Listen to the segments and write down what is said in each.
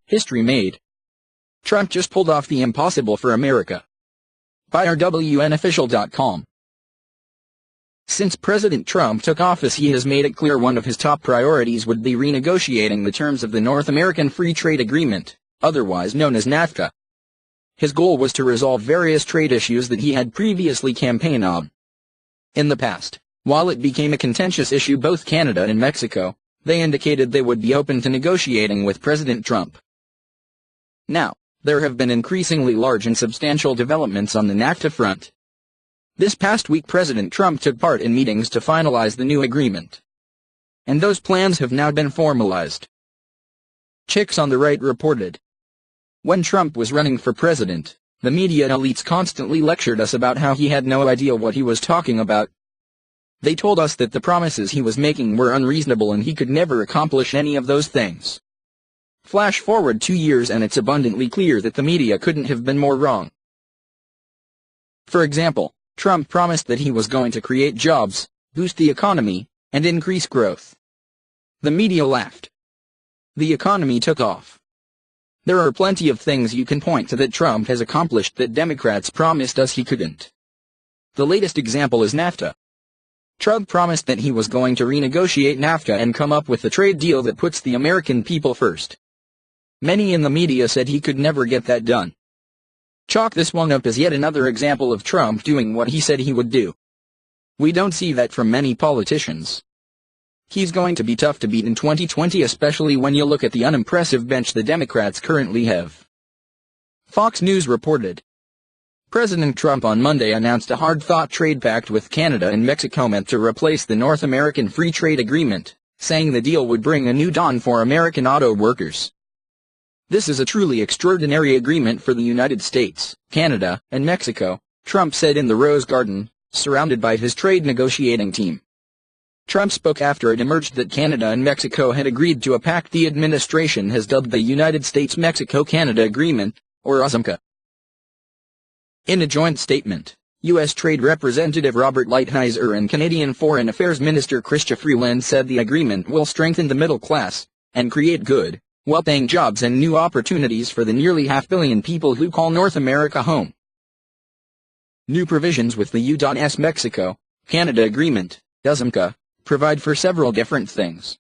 History made. Trump just pulled off the impossible for America. By RWNofficial.com. Since President Trump took office, he has made it clear one of his top priorities would be renegotiating the terms of the North American Free Trade Agreement, otherwise known as NAFTA. His goal was to resolve various trade issues that he had previously campaigned on. In the past, while it became a contentious issue, both Canada and Mexico, they indicated they would be open to negotiating with President Trump. Now, there have been increasingly large and substantial developments on the NAFTA front. This past week, President Trump took part in meetings to finalize the new agreement. And those plans have now been formalized. Chicks on the Right reported. When Trump was running for president, the media elites constantly lectured us about how he had no idea what he was talking about. They told us that the promises he was making were unreasonable and he could never accomplish any of those things. Flash forward 2 years and it's abundantly clear that the media couldn't have been more wrong. For example, Trump promised that he was going to create jobs, boost the economy, and increase growth. The media laughed. The economy took off. There are plenty of things you can point to that Trump has accomplished that Democrats promised us he couldn't. The latest example is NAFTA. Trump promised that he was going to renegotiate NAFTA and come up with a trade deal that puts the American people first. Many in the media said he could never get that done. Chalk this one up as yet another example of Trump doing what he said he would do. We don't see that from many politicians. He's going to be tough to beat in 2020, especially when you look at the unimpressive bench the Democrats currently have. Fox News reported. President Trump on Monday announced a hard-fought trade pact with Canada and Mexico meant to replace the North American Free Trade Agreement, saying the deal would bring a new dawn for American auto workers. This is a truly extraordinary agreement for the United States, Canada, and Mexico, Trump said in the Rose Garden, surrounded by his trade negotiating team. Trump spoke after it emerged that Canada and Mexico had agreed to a pact the administration has dubbed the United States-Mexico-Canada Agreement, or USMCA. In a joint statement, U.S. Trade Representative Robert Lighthizer and Canadian Foreign Affairs Minister Chrystia Freeland said the agreement will strengthen the middle class and create good, well-paying jobs and new opportunities for the nearly 500 million people who call North America home. New provisions with the U.S. Mexico-Canada Agreement, USMCA, provide for several different things.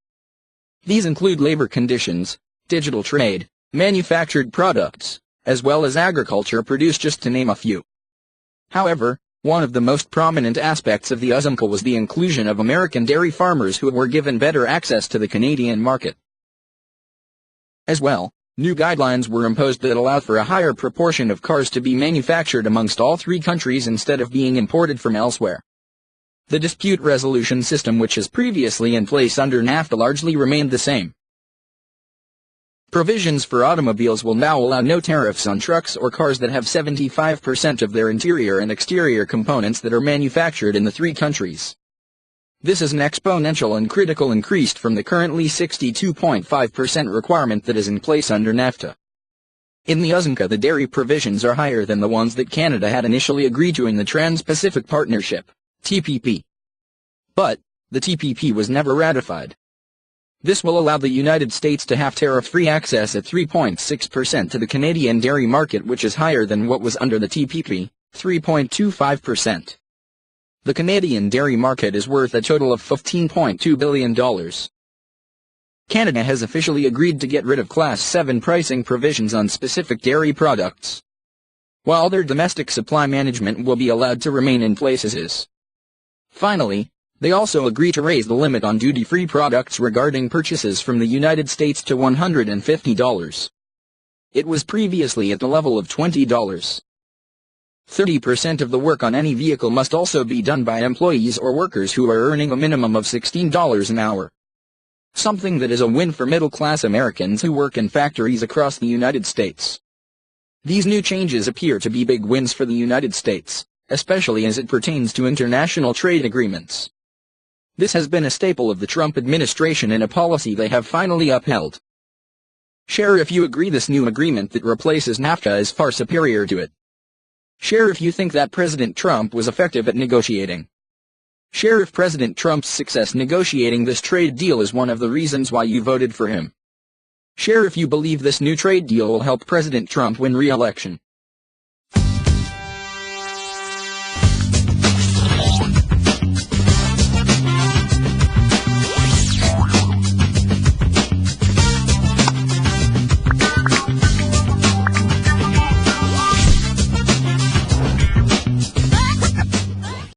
These include labor conditions, digital trade, manufactured products, as well as agriculture produce, just to name a few. However, one of the most prominent aspects of the USMCA was the inclusion of American dairy farmers who were given better access to the Canadian market. As well, new guidelines were imposed that allow for a higher proportion of cars to be manufactured amongst all three countries instead of being imported from elsewhere. The dispute resolution system, which was previously in place under NAFTA, largely remained the same. Provisions for automobiles will now allow no tariffs on trucks or cars that have 75% of their interior and exterior components that are manufactured in the three countries. This is an exponential and critical increase from the currently 62.5% requirement that is in place under NAFTA. In the USMCA, the dairy provisions are higher than the ones that Canada had initially agreed to in the Trans-Pacific Partnership, TPP. But, the TPP was never ratified. This will allow the United States to have tariff-free access at 3.6% to the Canadian dairy market, which is higher than what was under the TPP, 3.25%. The Canadian dairy market is worth a total of $15.2 billion. Canada has officially agreed to get rid of Class 7 pricing provisions on specific dairy products, while their domestic supply management will be allowed to remain in place as is. Finally, they also agree to raise the limit on duty-free products regarding purchases from the United States to $150. It was previously at the level of $20. 30% of the work on any vehicle must also be done by employees or workers who are earning a minimum of $16 an hour. Something that is a win for middle-class Americans who work in factories across the United States. These new changes appear to be big wins for the United States, especially as it pertains to international trade agreements. This has been a staple of the Trump administration and a policy they have finally upheld. Share if you agree this new agreement that replaces NAFTA is far superior to it. Share if you think that President Trump was effective at negotiating. Share if President Trump's success negotiating this trade deal is one of the reasons why you voted for him. Share if you believe this new trade deal will help President Trump win re-election.